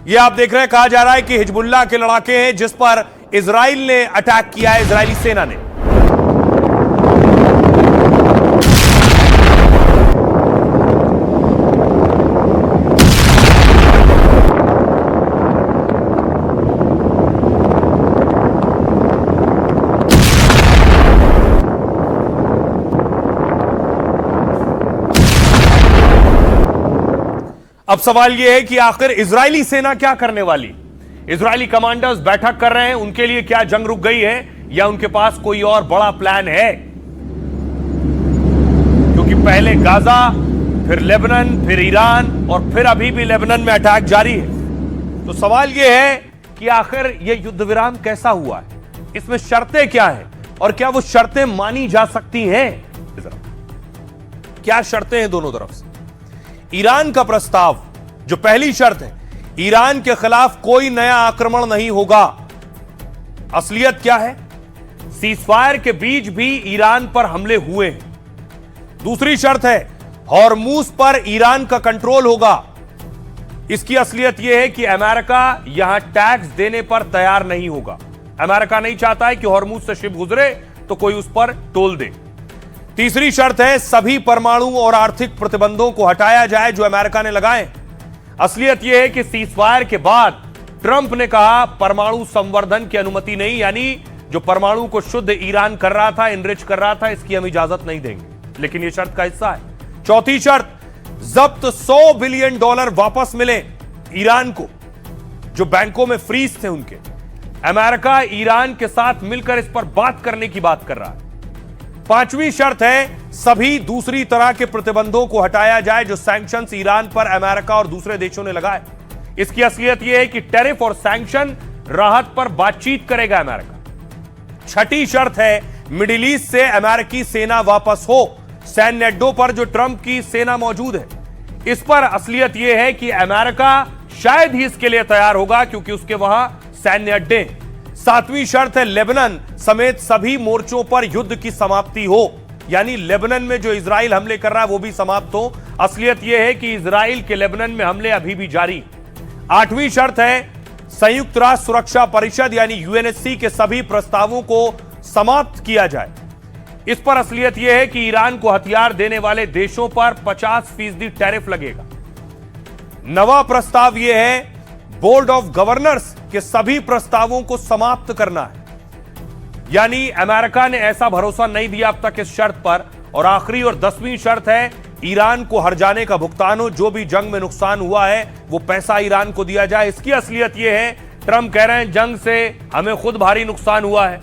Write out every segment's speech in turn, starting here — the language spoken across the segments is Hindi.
ये आप देख रहे हैं, कहा जा रहा है कि हिजबुल्लाह के लड़ाके हैं जिस पर इजराइल ने अटैक किया है, इजरायली सेना ने। अब सवाल यह है कि आखिर इजरायली सेना क्या करने वाली। इजरायली कमांडर्स बैठक कर रहे हैं, उनके लिए क्या जंग रुक गई है या उनके पास कोई और बड़ा प्लान है? क्योंकि पहले गाजा, फिर लेबनान, फिर ईरान और फिर अभी भी लेबनान में अटैक जारी है। तो सवाल यह है कि आखिर यह युद्ध विराम कैसा हुआ है, इसमें शर्तें क्या हैं और क्या वो शर्तें मानी जा सकती हैं? क्या शर्तें हैं दोनों तरफ से? ईरान का प्रस्ताव, जो पहली शर्त है, ईरान के खिलाफ कोई नया आक्रमण नहीं होगा। असलियत क्या है? सीजफायर के बीच भी ईरान पर हमले हुए हैं। दूसरी शर्त है, हॉर्मूज पर ईरान का कंट्रोल होगा। इसकी असलियत यह है कि अमेरिका यहां टैक्स देने पर तैयार नहीं होगा। अमेरिका नहीं चाहता है कि हॉर्मूज से शिप गुजरे तो कोई उस पर टोल दे। तीसरी शर्त है, सभी परमाणु और आर्थिक प्रतिबंधों को हटाया जाए जो अमेरिका ने लगाए। असलियत यह है कि सीजफायर के बाद ट्रंप ने कहा परमाणु संवर्धन की अनुमति नहीं, यानी जो परमाणु को शुद्ध ईरान कर रहा था, इनरिच कर रहा था, इसकी हम इजाजत नहीं देंगे। लेकिन यह शर्त का हिस्सा है। चौथी शर्त, जब्त $100 बिलियन वापस मिले ईरान को, जो बैंकों में फ्रीज थे उनके। अमेरिका ईरान के साथ मिलकर इस पर बात करने की बात कर रहा है। पांचवी शर्त है, सभी दूसरी तरह के प्रतिबंधों को हटाया जाए जो सैंक्शंस ईरान पर अमेरिका और दूसरे देशों ने लगाए। इसकी असलियत यह है कि टैरिफ और सैंक्शन राहत पर बातचीत करेगा अमेरिका। छठी शर्त है, मिडिल ईस्ट से अमेरिकी सेना वापस हो। सैन अड्डों पर जो ट्रंप की सेना मौजूद है, इस पर असलियत यह है कि अमेरिका शायद ही इसके लिए तैयार होगा क्योंकि उसके वहां सैन्य अड्डे। सातवीं शर्त है, लेबनान समेत सभी मोर्चों पर युद्ध की समाप्ति हो, यानी लेबनान में जो इजराइल हमले कर रहा है वो भी समाप्त हो। असलियत यह है कि इजराइल के लेबनान में हमले अभी भी जारी। आठवीं शर्त है, संयुक्त राष्ट्र सुरक्षा परिषद यानी यूएनएससी के सभी प्रस्तावों को समाप्त किया जाए। इस पर असलियत यह है कि ईरान को हथियार देने वाले देशों पर 50% टैरिफ लगेगा। नवा प्रस्ताव यह है, बोर्ड ऑफ गवर्नर्स के सभी प्रस्तावों को समाप्त करना है, यानी अमेरिका ने ऐसा भरोसा नहीं दिया अब तक इस शर्त पर। और आखिरी और 10वीं शर्त है, ईरान को हर जाने का भुगतान हो, जो भी जंग में नुकसान हुआ है वो पैसा ईरान को दिया जाए। इसकी असलियत यह है, ट्रंप कह रहे हैं जंग से हमें खुद भारी नुकसान हुआ है।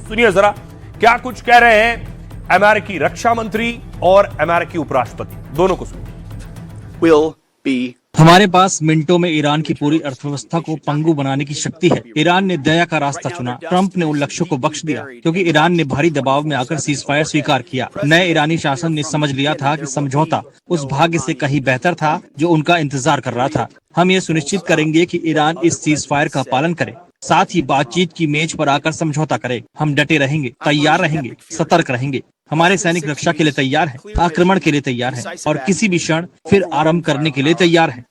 सुनिए जरा क्या कुछ कह रहे हैं अमेरिकी रक्षा मंत्री और अमेरिकी उपराष्ट्रपति, दोनों को सुनिए। हमारे पास मिनटों में ईरान की पूरी अर्थव्यवस्था को पंगु बनाने की शक्ति है। ईरान ने दया का रास्ता चुना। ट्रंप ने उन लक्ष्यों को बख्श दिया क्योंकि ईरान ने भारी दबाव में आकर सीजफायर स्वीकार किया। नए ईरानी शासन ने समझ लिया था कि समझौता उस भाग्य से कहीं बेहतर था जो उनका इंतजार कर रहा था। हम ये सुनिश्चित करेंगे कि ईरान इस सीजफायर का पालन करे, साथ ही बातचीत की मेज पर आकर समझौता करे। हम डटे रहेंगे, तैयार रहेंगे, सतर्क रहेंगे। हमारे सैनिक रक्षा के लिए तैयार हैं, आक्रमण के लिए तैयार हैं और किसी भी क्षण फिर आरंभ करने के लिए तैयार हैं।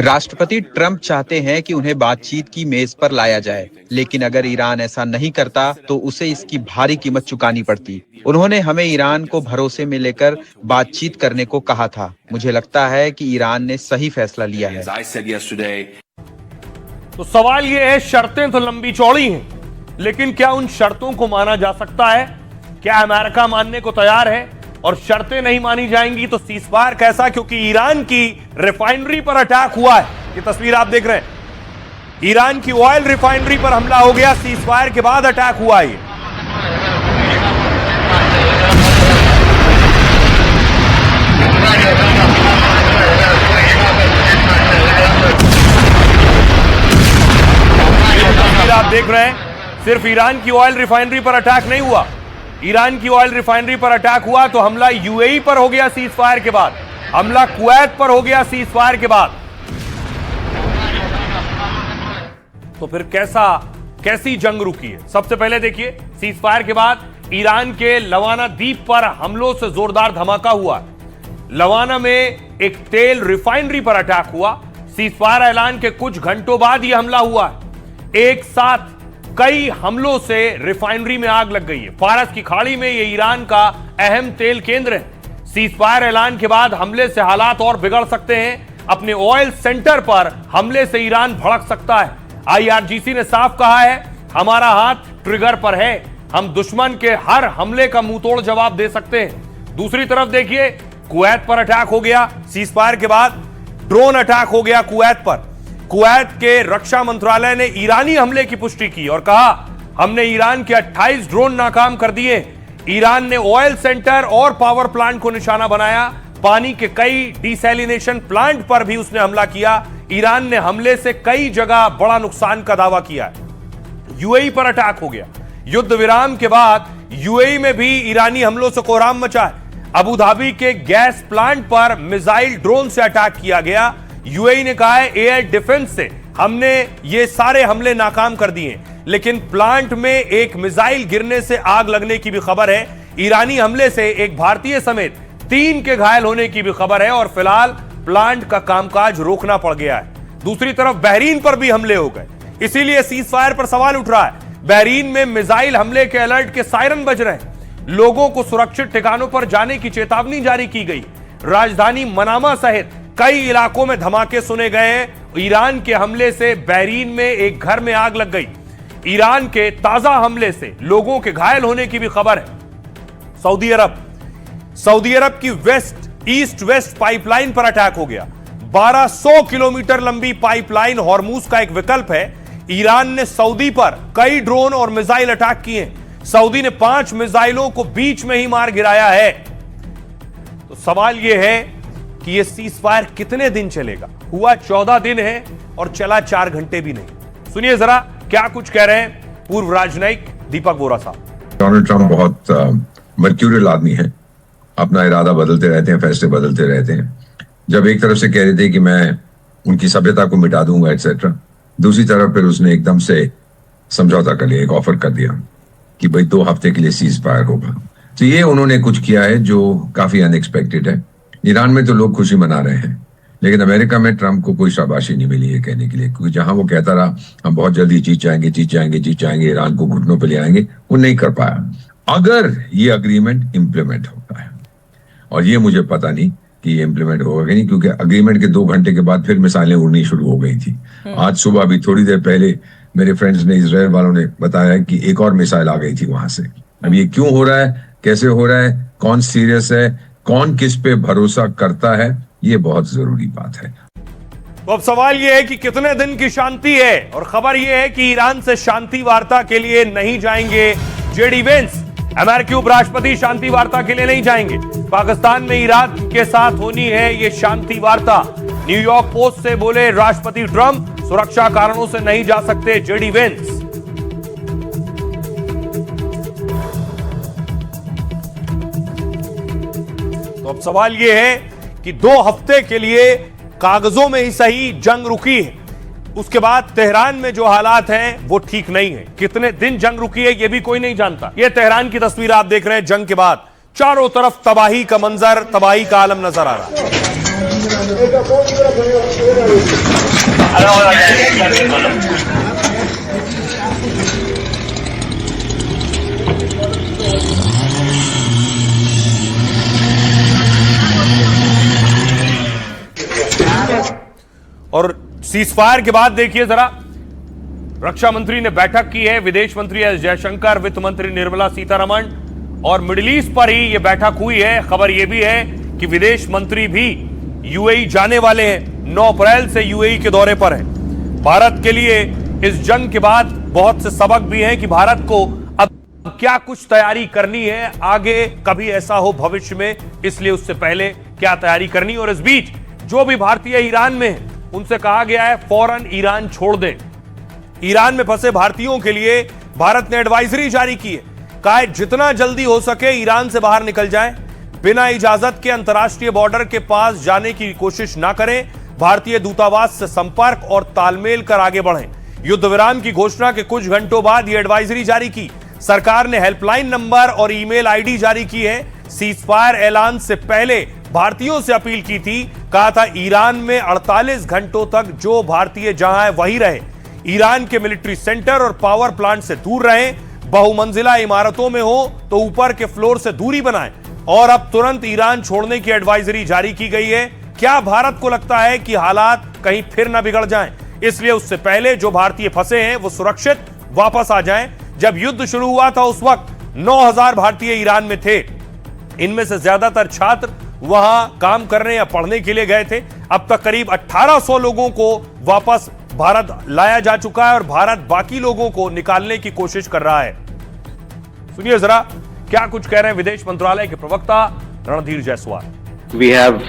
राष्ट्रपति ट्रंप चाहते हैं कि उन्हें बातचीत की मेज पर लाया जाए, लेकिन अगर ईरान ऐसा नहीं करता तो उसे इसकी भारी कीमत चुकानी पड़ती। उन्होंने हमें ईरान को भरोसे में लेकर बातचीत करने को कहा था। मुझे लगता है कि ईरान ने सही फैसला लिया है। तो सवाल यह है, शर्तें तो लंबी चौड़ी हैं, लेकिन क्या उन शर्तों को माना जा सकता है? क्या अमेरिका मानने को तैयार है? और शर्तें नहीं मानी जाएंगी तो सीजफायर कैसा? क्योंकि ईरान की रिफाइनरी पर अटैक हुआ है। ये तस्वीर आप देख रहे हैं, ईरान की ऑयल रिफाइनरी पर हमला हो गया, सीजफायर के बाद अटैक हुआ है। आप देख रहे हैं, सिर्फ ईरान की ऑयल रिफाइनरी पर अटैक नहीं हुआ। ईरान की ऑयल रिफाइनरी पर अटैक हुआ तो हमला यूएई पर हो गया सीजफायर के बाद, हमला कुवैत पर हो गया सीजफायर के बाद। तो फिर कैसी जंग रुकी है? सबसे पहले देखिए, सीजफायर के बाद ईरान के लवाना द्वीप पर हमलों से जोरदार धमाका हुआ। लवाना में एक तेल रिफाइनरी पर अटैक हुआ। सीजफायर ऐलान के कुछ घंटों बाद यह हमला हुआ है। एक साथ कई हमलों से रिफाइनरी में आग लग गई है। फारस की खाड़ी में यह ईरान का अहम तेल केंद्र है। सीजफायर ऐलान के बाद हमले से हालात और बिगड़ सकते हैं। अपने ऑयल सेंटर पर हमले से ईरान भड़क सकता है। IRGC ने साफ कहा है, हमारा हाथ ट्रिगर पर है, हम दुश्मन के हर हमले का मुंहतोड़ जवाब दे सकते हैं। दूसरी तरफ देखिए, कुवैत पर अटैक हो गया। सीजफायर के बाद ड्रोन अटैक हो गया कुवैत पर। कुवैत के रक्षा मंत्रालय ने ईरानी हमले की पुष्टि की और कहा, हमने ईरान के 28 ड्रोन नाकाम कर दिए। ईरान ने ऑयल सेंटर और पावर प्लांट को निशाना बनाया। पानी के कई डिसैलिनेशन प्लांट पर भी उसने हमला किया। ईरान ने हमले से कई जगह बड़ा नुकसान का दावा किया है। UAE पर अटैक हो गया। युद्ध विराम के बाद UAE में भी ईरानी हमलों से कोहराम मचा है। अबू धाबी के गैस प्लांट पर मिसाइल ड्रोन से अटैक किया गया। UAE ने कहा है, एयर डिफेंस से हमने ये सारे हमले नाकाम कर दिए, लेकिन प्लांट में एक मिसाइल गिरने से आग लगने की भी खबर है। ईरानी हमले से एक भारतीय समेत 3 के घायल होने की भी खबर है और फिलहाल प्लांट का कामकाज रोकना पड़ गया है। दूसरी तरफ बहरीन पर भी हमले हो गए, इसीलिए सीजफायर पर सवाल उठ रहा है। बहरीन में मिसाइल हमले के अलर्ट के सायरन बज रहे हैं। लोगों को सुरक्षित ठिकानों पर जाने की चेतावनी जारी की गई। राजधानी मनामा सहित कई इलाकों में धमाके सुने गए हैं। ईरान के हमले से बहरीन में एक घर में आग लग गई। ईरान के ताजा हमले से लोगों के घायल होने की भी खबर है। सऊदी अरब की ईस्ट वेस्ट पाइपलाइन पर अटैक हो गया। 1200 किलोमीटर लंबी पाइपलाइन हॉर्मूज का एक विकल्प है। ईरान ने सऊदी पर कई ड्रोन और मिसाइल अटैक किए। सऊदी ने 5 मिसाइलों को बीच में ही मार गिराया है। तो सवाल यह है कि यह सीजफायर कितने दिन चलेगा। हुआ 14 दिन है और चला 4 घंटे भी नहीं। सुनिए जरा क्या कुछ कह रहे हैं पूर्व राजनयिक दीपक बोरा साहब। डोनाल्ड ट्रंप बहुत मर्क्यूरियल आदमी है। अपना इरादा बदलते रहते हैं, फैसले बदलते रहते हैं। जब एक तरफ से कह रहे थे कि मैं उनकी सभ्यता को मिटा दूंगा एक्सेट्रा, दूसरी तरफ फिर उसने एकदम से समझौता कर लिया, एक ऑफर कर दिया कि भाई 2 हफ्ते के लिए सीज फायर होगा। तो ये उन्होंने कुछ किया है जो काफी अनएक्सपेक्टेड है। ईरान में तो लोग खुशी मना रहे हैं, लेकिन अमेरिका में ट्रंप को कोई शाबाशी नहीं मिली है कहने के लिए, क्योंकि जहां वो कहता रहा हम बहुत जल्दी जीत जाएंगे, ईरान को घुटनों पे ले आएंगे, वो नहीं कर पाया। अगर ये अग्रीमेंट इंप्लीमेंट होता है, और ये मुझे पता नहीं कि ये इंप्लीमेंट होगा कि नहीं, क्योंकि अग्रीमेंट के 2 घंटे के बाद फिर मिसाइलें उड़नी शुरू हो गई थी। आज सुबह भी थोड़ी देर पहले मेरे फ्रेंड्स ने, इजराइल वालों ने बताया कि एक और मिसाइल आ गई थी वहां से। अब ये क्यों हो रहा है, कैसे हो रहा है, कौन सीरियस है, कौन किस पे भरोसा करता है, ये बहुत जरूरी बात है। तो अब सवाल यह है कि कितने दिन की शांति है, और खबर यह है कि ईरान से शांति वार्ता के लिए नहीं जाएंगे JD वेंस। अमेरिकी उपराष्ट्रपति शांति वार्ता के लिए नहीं जाएंगे। पाकिस्तान में ईरान के साथ होनी है ये शांति वार्ता। न्यूयॉर्क पोस्ट से बोले राष्ट्रपति ट्रंप, सुरक्षा कारणों से नहीं जा सकते JD वेंस। तो अब सवाल यह है कि 2 हफ्ते के लिए कागजों में ही सही जंग रुकी है, उसके बाद तेहरान में जो हालात हैं वो ठीक नहीं है। कितने दिन जंग रुकी है ये भी कोई नहीं जानता। ये तेहरान की तस्वीर आप देख रहे हैं। जंग के बाद चारों तरफ तबाही का मंजर, तबाही का आलम नजर आ रहा है। और सीजफायर के बाद देखिए जरा, रक्षा मंत्री ने बैठक की है। विदेश मंत्री एस जयशंकर, वित्त मंत्री निर्मला सीतारमण, और मिडिल ईस्ट पर ही यह बैठक हुई है। खबर यह भी है कि विदेश मंत्री भी UAE जाने वाले हैं। 9 अप्रैल से UAE के दौरे पर है। भारत के लिए इस जंग के बाद बहुत से सबक भी हैं कि भारत को अब क्या कुछ तैयारी करनी है, आगे कभी ऐसा हो भविष्य में, इसलिए उससे पहले क्या तैयारी करनी। और इस बीच जो भी भारतीय ईरान में है उनसे कहा गया है फौरन ईरान छोड़ दें। ईरान में फंसे भारतीयों के लिए भारत ने एडवाइजरी जारी की है। कहा है जितना जल्दी हो सके ईरान से बाहर निकल जाएं, बिना इजाजत के अंतर्राष्ट्रीय बॉर्डर के पास जाने की कोशिश ना करें, भारतीय दूतावास से संपर्क और तालमेल कर आगे बढ़ें। युद्ध विराम की घोषणा के कुछ घंटों बाद यह एडवाइजरी जारी की। सरकार ने हेल्पलाइन नंबर और ईमेल ID जारी की है। सीजफायर ऐलान से पहले भारतीयों से अपील की थी, कहा था ईरान में 48 घंटों तक जो भारतीय जहां है वहीं रहे, ईरान के मिलिट्री सेंटर और पावर प्लांट से दूर रहें, बहुमंजिला इमारतों में हो तो ऊपर के फ्लोर से दूरी बनाएं, और अब तुरंत ईरान छोड़ने की एडवाइजरी जारी की गई है। क्या भारत को लगता है कि हालात कहीं फिर न बिगड़ जाएं, इसलिए उससे पहले जो भारतीय फंसे हैं वो सुरक्षित वापस आ जाएं। जब युद्ध शुरू हुआ था उस वक्त 9000 भारतीय ईरान में थे, इनमें से ज्यादातर छात्र वहां काम करने या पढ़ने के लिए गए थे। अब तक करीब 1800 लोगों को वापस भारत लाया जा चुका है और भारत बाकी लोगों को निकालने की कोशिश कर रहा है। सुनिए जरा क्या कुछ कह रहे हैं विदेश मंत्रालय के प्रवक्ता Randhir Jaiswal. We have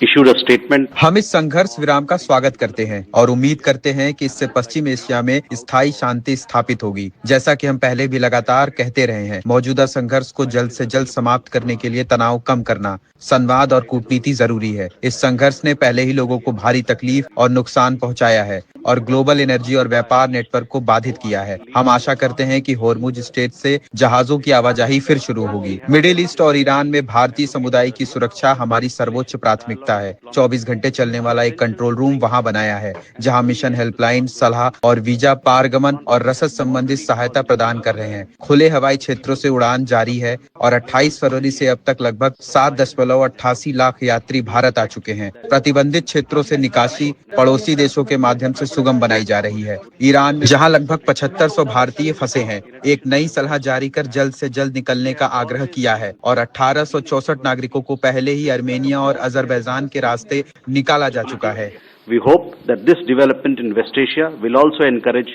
issued a statement. हम इस संघर्ष विराम का स्वागत करते हैं और उम्मीद करते हैं कि इससे पश्चिम एशिया में स्थायी शांति स्थापित होगी। जैसा कि हम पहले भी लगातार कहते रहे हैं, मौजूदा संघर्ष को जल्द से जल्द समाप्त करने के लिए तनाव कम करना, संवाद और कूटनीति जरूरी है। इस संघर्ष ने पहले ही लोगों को भारी तकलीफ और नुकसान पहुंचाया है और ग्लोबल एनर्जी और व्यापार नेटवर्क को बाधित किया है। हम आशा करते हैं कि होर्मुज स्ट्रेट से जहाजों की आवाजाही फिर शुरू होगी। मिडिल ईस्ट और ईरान में भारतीय समुदाय की सुरक्षा हमारी सर्वोच्च प्राथमिकता है। 24 घंटे चलने वाला एक कंट्रोल रूम वहां बनाया है, जहां मिशन हेल्पलाइन, सलाह और वीजा पारगमन और रसद संबंधित सहायता प्रदान कर रहे हैं। खुले हवाई क्षेत्रों से उड़ान जारी है और 28 फरवरी से अब तक लगभग 7.88 लाख यात्री भारत आ चुके हैं। प्रतिबंधित क्षेत्रों से निकासी पड़ोसी देशों के माध्यम से सुगम बनाई जा रही है। ईरान में जहां लगभग 7500 भारतीय फंसे हैं, एक नई सलाह जारी कर जल्द से जल्द निकलने का आग्रह किया है और 1864 नागरिकों को पहले ही अर्मेनिया और अजरबैजान के रास्ते निकाला जा चुका है। We hope that this development in West Asia will also encourage.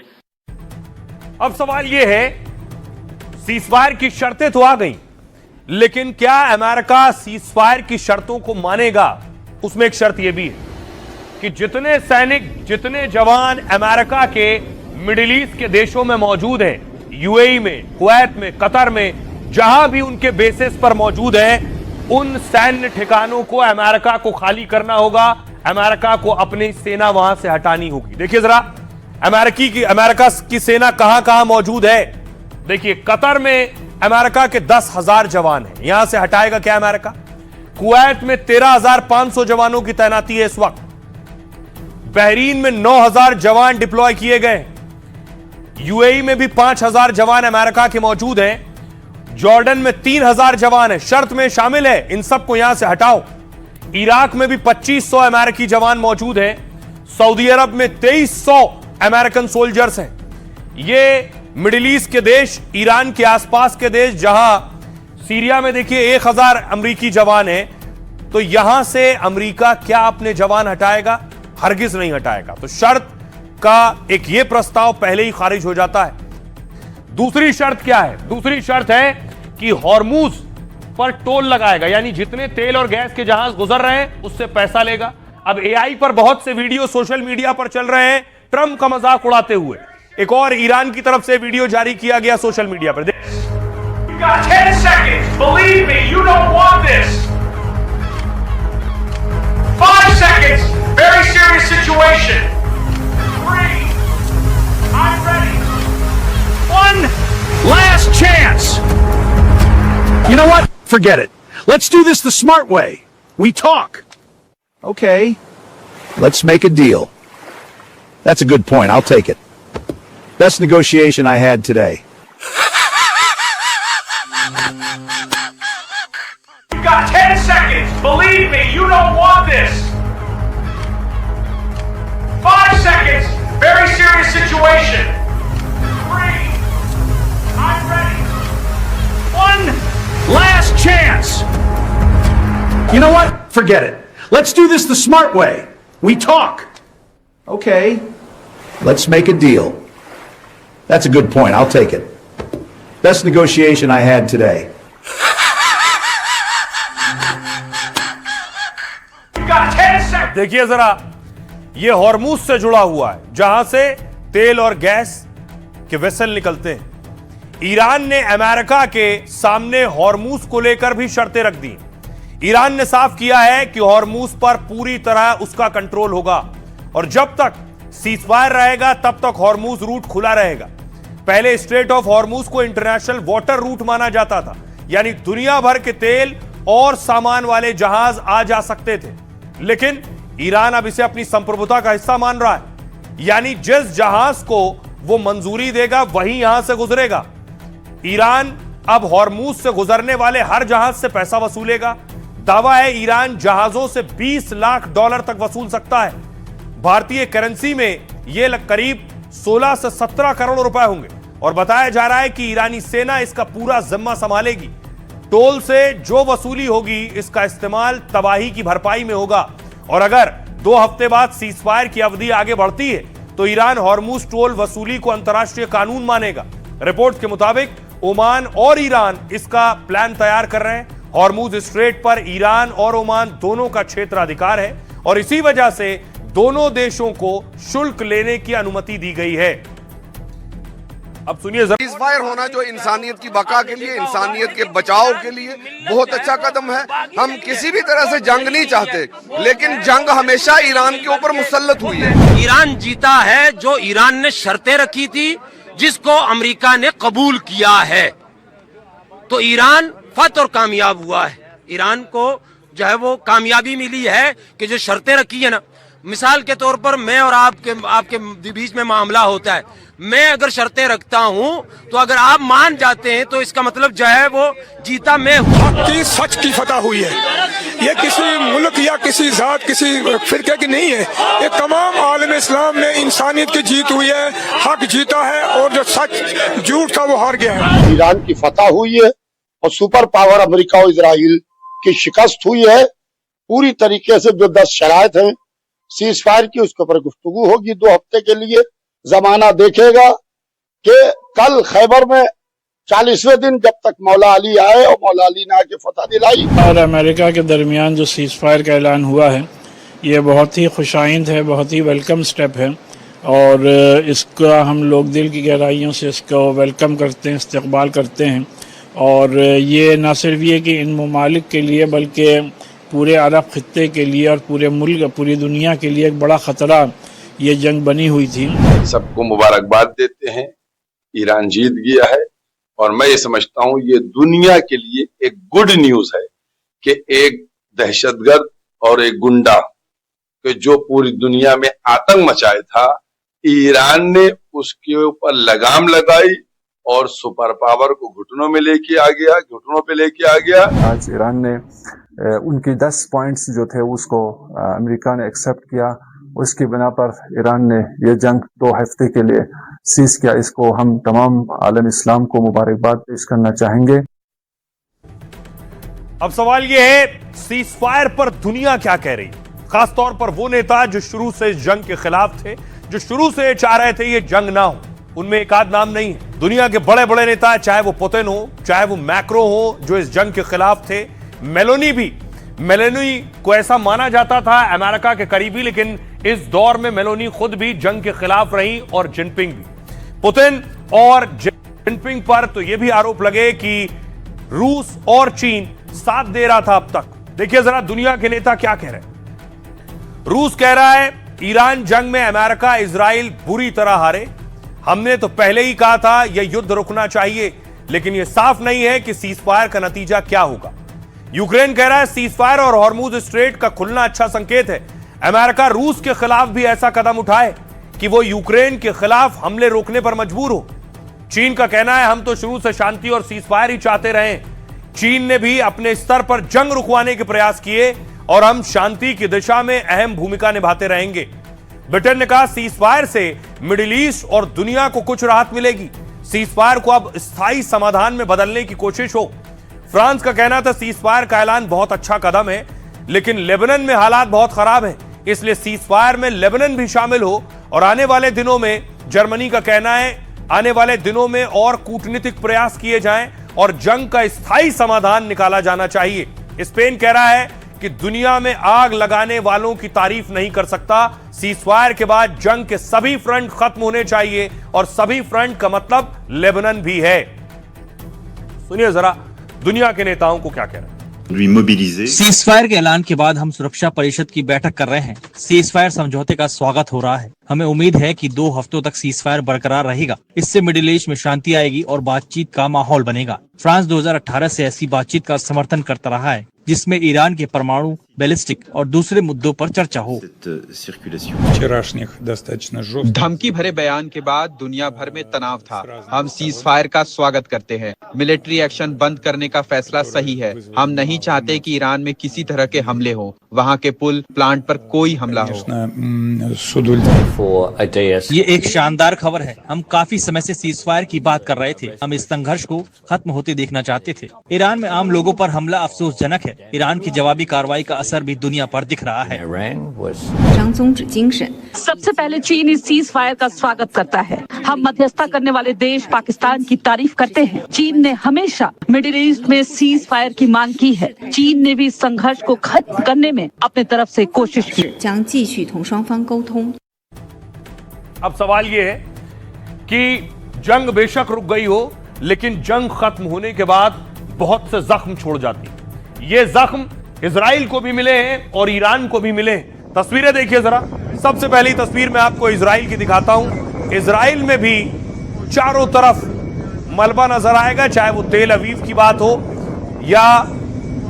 अब सवाल यह है, सीजफायर की शर्तें तो आ गई, लेकिन क्या अमेरिका सीजफायर की शर्तों को मानेगा? उसमें एक शर्त यह भी है कि जितने सैनिक, जितने जवान अमेरिका के मिडिल ईस्ट के देशों में मौजूद हैं, यूएई में, कुवैत में, कतर में, जहां भी उनके बेसिस पर मौजूद हैं, उन सैन्य ठिकानों को अमेरिका को खाली करना होगा, अमेरिका को अपनी सेना वहां से हटानी होगी। देखिए जरा अमेरिका की सेना कहां कहां मौजूद है। देखिए कतर में अमेरिका के 10,000 जवान हैं, यहां से हटाएगा क्या अमेरिका? कुवैत में 13,500 जवानों की तैनाती है इस वक्त। बहरीन में 9,000 जवान डिप्लॉय किए गए। यूएई में भी 5,000 जवान अमेरिका के मौजूद हैं। जॉर्डन में 3,000 जवान है, शर्त में शामिल है इन सबको यहां से हटाओ। इराक में भी 2500 अमेरिकी जवान मौजूद हैं। सऊदी अरब में 2300 अमेरिकन सोल्जर्स हैं। ये मिडिल ईस्ट के देश, ईरान के आसपास के देश, जहां सीरिया में देखिए 1000 अमेरिकी जवान हैं, तो यहां से अमेरिका क्या अपने जवान हटाएगा? हरगिज नहीं हटाएगा। तो शर्त का एक ये प्रस्ताव पहले ही खारिज हो जाता है। दूसरी शर्त क्या है? दूसरी शर्त है कि हॉर्मुज पर टोल लगाएगा, यानी जितने तेल और गैस के जहाज गुजर रहे हैं उससे पैसा लेगा। अब एआई पर बहुत से वीडियो सोशल मीडिया पर चल रहे हैं ट्रंप का मजाक उड़ाते हुए। एक और ईरान की तरफ से वीडियो जारी किया गया सोशल मीडिया पर। You got 10 seconds. Believe me, you don't want this. 5 seconds. Very serious situation. 3. I'm ready. 1 last chance. You know what? Forget it. Let's do this the smart way. We talk. Okay. Let's make a deal. That's a good point. I'll take it. Best negotiation I had today. You got 10 seconds. Believe me, you don't want this. 5 seconds. Very serious situation. 3. I'm ready. 1 last chance. You know what? Forget it. Let's do this the smart way. We talk. Okay. Let's make a deal. That's a good point. I'll take it. Best negotiation I had today. You got 10 seconds. देखिए जरा, ये हॉर्मुज से जुड़ा हुआ है, जहां से तेल और गैस के वेसल निकलते हैं। ईरान ने अमेरिका के सामने हॉर्मुज को लेकर भी शर्तें रख दी। ईरान ने साफ किया है कि हॉर्मुज पर पूरी तरह उसका कंट्रोल होगा और जब तक सीजफायर रहेगा तब तक हॉर्मुज रूट खुला रहेगा। पहले स्ट्रेट ऑफ हॉर्मुज को इंटरनेशनल वाटर रूट माना जाता था, यानी दुनिया भर के तेल और सामान वाले जहाज आ जा सकते थे, लेकिन ईरान अब इसे अपनी संप्रभुता का हिस्सा मान रहा है। यानी जिस जहाज को वो मंजूरी देगा वही यहां से गुजरेगा। ईरान अब हॉर्मूज से गुजरने वाले हर जहाज से पैसा वसूलेगा। दावा है ईरान जहाजों से $20 लाख तक वसूल सकता है। भारतीय करेंसी में यह करीब 16 से 17 करोड़ रुपए होंगे और बताया जा रहा है कि ईरानी सेना इसका पूरा जिम्मा संभालेगी। टोल से जो वसूली होगी इसका इस्तेमाल तबाही की भरपाई में होगा और अगर 2 हफ्ते बाद सीजफायर की अवधि आगे बढ़ती है तो ईरान हॉर्मूज टोल वसूली को अंतर्राष्ट्रीय कानून मानेगा। रिपोर्ट के मुताबिक ओमान और ईरान इसका प्लान तैयार कर रहे हैं। हॉर्मूज स्ट्रेट पर ईरान और ओमान दोनों का क्षेत्राधिकार है और इसी वजह से दोनों देशों को शुल्क लेने की अनुमति दी गई है। अब सुनिए जरा। सीज़फायर होना जो इंसानियत की बका के लिए, इंसानियत के बचाव के लिए बहुत अच्छा कदम है। हम किसी भी तरह से जंग नहीं चाहते, लेकिन जंग हमेशा ईरान के ऊपर मुसल्लत हुई है। ईरान जीता है जो ईरान ने शर्तें रखी थी, जिसको अमेरिका ने कबूल किया है, तो ईरान फतह और कामयाब हुआ है। ईरान को जो है वो कामयाबी मिली है कि जो शर्तें रखी है ना, मिसाल के तौर पर मैं और आपके बीच में मामला होता है, मैं अगर शर्तें रखता हूं तो अगर आप मान जाते हैं तो इसका मतलब जो है वो जीता मैं हूं। की सच की फतह हुई है। ये किसी मुल्क या किसी जात, किसी फिरके की नहीं है। ये तमाम आलम इस्लाम में इंसानियत की जीत हुई है, हक जीता है और जो सच झूठ था वो हार गया है। ईरान की फतह हुई है और सुपर पावर अमेरिका और इजराइल की शिकस्त हुई है। पूरी तरीके से जो 10 शराइत हैं सीज फायर की, उसके ऊपर गुफ्तगू होगी 2 हफ्ते के लिए। जमाना देखेगा कि कल खैबर में 40वें दिन जब तक मौला अली आए और मौला अली ने आके फतह दिलाई। और अमेरिका के दरमियान जो सीज फायर का ऐलान हुआ है ये बहुत ही खुशाइंद है, बहुत ही वेलकम स्टेप है और इसका हम लोग दिल की गहराइयों से इसको वेलकम करते हैं, इस्तकबाल करते हैं। और ये न सिर्फ ये कि इन ममालिक के लिए बल्कि पूरे अरब खित्ते के लिए और पूरे मुल्क, पूरी दुनिया के लिए एक बड़ा ख़तरा ये जंग बनी हुई थी। सबको मुबारकबाद देते हैं, ईरान जीत गया है और मैं ये समझता हूँ ये दुनिया के लिए एक गुड न्यूज़ है कि एक दहशतगर्द और एक गुंडा कि जो पूरी दुनिया में आतंक मचाया था, ईरान ने उसके ऊपर लगाम लगाई और सुपर पावर को घुटनों में लेके आ गया, घुटनों पे लेके आ गया। आज ईरान ने उनकी 10 पॉइंट्स जो थे उसको अमेरिका ने एक्सेप्ट किया। उसकी बिना पर ईरान ने ये जंग 2 हफ्ते के लिए सीज किया। इसको हम तमाम आलम इस्लाम को मुबारकबाद पेश करना चाहेंगे। अब सवाल ये है सीज फायर पर दुनिया क्या कह रही, खासतौर पर वो नेता जो शुरू से इस जंग के खिलाफ थे, जो शुरू से चाह रहे थे ये जंग ना हो। उनमें एक आध नाम नहीं है। दुनिया के बड़े बड़े नेता, चाहे वो पुतिन हो, चाहे वो मैक्रो हो, जो इस जंग के खिलाफ थे। मेलोनी को ऐसा माना जाता था अमेरिका के करीबी, लेकिन इस दौर में मेलोनी खुद भी जंग के खिलाफ रही और जिनपिंग भी। पुतिन और जिनपिंग पर तो यह भी आरोप लगे कि रूस और चीन साथ दे रहा था अब तक। देखिए जरा दुनिया के नेता क्या कह रहे हैं। रूस कह रहा है ईरान जंग में अमेरिका इजराइल बुरी तरह हारे। हमने तो पहले ही कहा था यह युद्ध रुकना चाहिए, लेकिन यह साफ नहीं है कि सीजफायर का नतीजा क्या होगा। यूक्रेन कह रहा है सीजफायर और हॉर्मूज स्ट्रेट का खुलना अच्छा संकेत है। अमेरिका रूस के खिलाफ भी ऐसा कदम उठाए कि वो यूक्रेन के खिलाफ हमले रोकने पर मजबूर हो। चीन का कहना है हम तो शुरू से शांति और सीजफायर ही चाहते रहे। चीन ने भी अपने स्तर पर जंग रुकवाने के प्रयास किए और हम शांति की दिशा में अहम भूमिका निभाते रहेंगे। ब्रिटेन ने कहा सीजफायर से मिडिल ईस्ट और दुनिया को कुछ राहत मिलेगी। सीजफायर को अब स्थायी समाधान में बदलने की कोशिश हो। फ्रांस का कहना था सीजफायर का ऐलान बहुत अच्छा कदम है, लेकिन लेबनान में हालात बहुत खराब है, इसलिए सीजफायर में लेबनान भी शामिल हो। और आने वाले दिनों में जर्मनी का कहना है आने वाले दिनों में और कूटनीतिक प्रयास किए जाएं और जंग का स्थायी समाधान निकाला जाना चाहिए। स्पेन कह रहा है कि दुनिया में आग लगाने वालों की तारीफ नहीं कर सकता। सीजफायर के बाद जंग के सभी फ्रंट खत्म होने चाहिए और सभी फ्रंट का मतलब लेबनान भी है। सुनिए जरा दुनिया के नेताओं को क्या कह रहे हैं। सीजफायर के ऐलान के बाद हम सुरक्षा परिषद की बैठक कर रहे हैं। सीजफायर समझौते का स्वागत हो रहा है। हमें उम्मीद है कि 2 हफ्तों तक सीजफायर बरकरार रहेगा। इससे मिडिल ईस्ट में शांति आएगी और बातचीत का माहौल बनेगा। फ्रांस 2018 से ऐसी बातचीत का समर्थन करता रहा है, जिसमें ईरान के परमाणु, बैलिस्टिक और दूसरे मुद्दों पर चर्चा हो। धमकी भरे बयान के बाद दुनिया भर में तनाव था। हम सीज फायर का स्वागत करते हैं। मिलिट्री एक्शन बंद करने का फैसला सही है। हम नहीं चाहते कि ईरान में किसी तरह के हमले हो, वहाँ के पुल, प्लांट पर कोई हमला हो। ये एक शानदार खबर है। हम काफी समय से सीज फायर की बात कर रहे थे। हम इस संघर्ष को खत्म होते देखना चाहते थे। ईरान में आम लोगों पर हमला अफसोसजनक है। ईरान की जवाबी कार्रवाई का असर भी दुनिया पर दिख रहा है। सबसे पहले चीन इस सीज फायर का स्वागत करता है। हम मध्यस्थता करने वाले देश पाकिस्तान की तारीफ करते हैं। चीन ने हमेशा मिडिल ईस्ट में सीज फायर की मांग की है। चीन ने भी इस संघर्ष को खत्म करने में अपने तरफ से कोशिश की। अब सवाल ये है कि जंग बेशक रुक गई हो, लेकिन जंग खत्म होने के बाद बहुत से जख्म छोड़ जाती। ये जख्म इजराइल को भी मिले हैं और ईरान को भी मिले हैं। तस्वीरें देखिए जरा। सबसे पहली तस्वीर मैं आपको इजराइल की दिखाता हूं। इजराइल में भी चारों तरफ मलबा नजर आएगा, चाहे वो तेल अवीव की बात हो या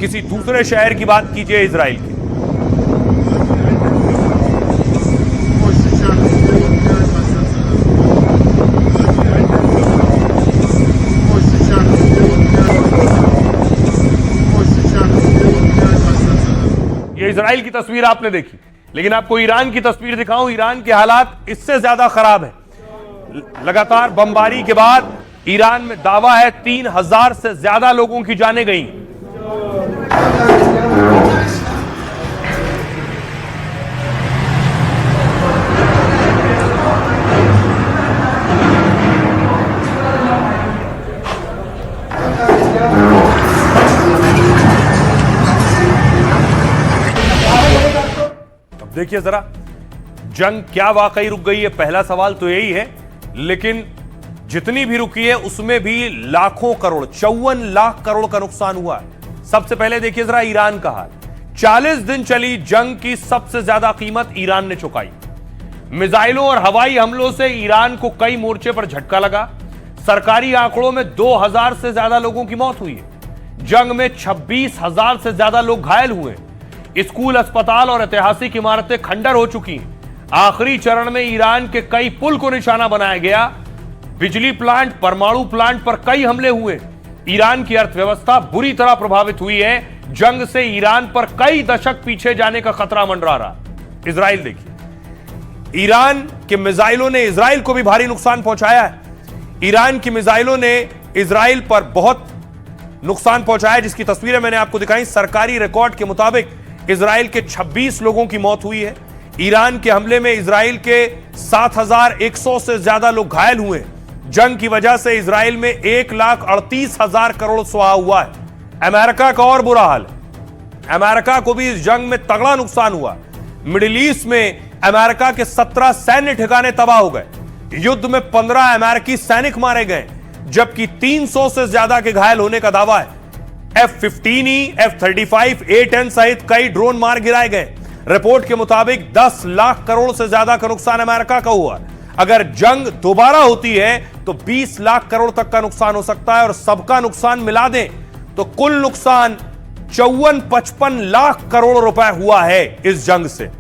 किसी दूसरे शहर की बात कीजिए इजराइल की। इजराइल की तस्वीर आपने देखी, लेकिन आपको ईरान की तस्वीर दिखाऊं। ईरान के हालात इससे ज्यादा खराब है। लगातार बमबारी के बाद ईरान में दावा है 3000 से ज्यादा लोगों की जानें गई। देखिए जरा, जंग क्या वाकई रुक गई है? पहला सवाल तो यही है। लेकिन जितनी भी रुकी है उसमें भी लाखों करोड़, 54 लाख करोड़ का नुकसान हुआ है। सबसे पहले देखिए जरा ईरान का हाल। 40 दिन चली जंग की सबसे ज्यादा कीमत ईरान ने चुकाई। मिसाइलों और हवाई हमलों से ईरान को कई मोर्चे पर झटका लगा। सरकारी आंकड़ों में 2000 से ज्यादा लोगों की मौत हुई है। जंग में 26,000 से ज्यादा लोग घायल हुए। स्कूल, अस्पताल और ऐतिहासिक इमारतें खंडर हो चुकी हैं। आखिरी चरण में ईरान के कई पुल को निशाना बनाया गया। बिजली प्लांट, परमाणु प्लांट पर कई हमले हुए। ईरान की अर्थव्यवस्था बुरी तरह प्रभावित हुई है। जंग से ईरान पर कई दशक पीछे जाने का खतरा मंडरा रहा। इजराइल देखिए, ईरान के मिसाइलों ने इजराइल को भी भारी नुकसान पहुंचाया है। ईरान की मिसाइलों ने इजराइल पर बहुत नुकसान पहुंचाया, जिसकी तस्वीरें मैंने आपको दिखाई। सरकारी रिकॉर्ड के मुताबिक इजराइल के 26 लोगों की मौत हुई है। ईरान के हमले में इजराइल के 7100 से ज्यादा लोग घायल हुए। जंग की वजह से इजराइल में 1,38,000 करोड़ स्वाहा हुआ है। अमेरिका का और बुरा हाल है। अमेरिका को भी इस जंग में तगड़ा नुकसान हुआ। मिडिल ईस्ट में अमेरिका के 17 सैन्य ठिकाने तबाह हो गए। युद्ध में 15 अमेरिकी सैनिक मारे गए, जबकि 300 से ज्यादा के घायल होने का दावा है। F-15E, F-35, A-10 सहित कई ड्रोन मार गिराए गए। रिपोर्ट के मुताबिक 10 लाख करोड़ से ज्यादा का नुकसान अमेरिका का हुआ। अगर जंग दोबारा होती है तो 20 लाख करोड़ तक का नुकसान हो सकता है, और सबका नुकसान मिला दें तो कुल नुकसान 54-55 लाख करोड़ रुपए हुआ है इस जंग से।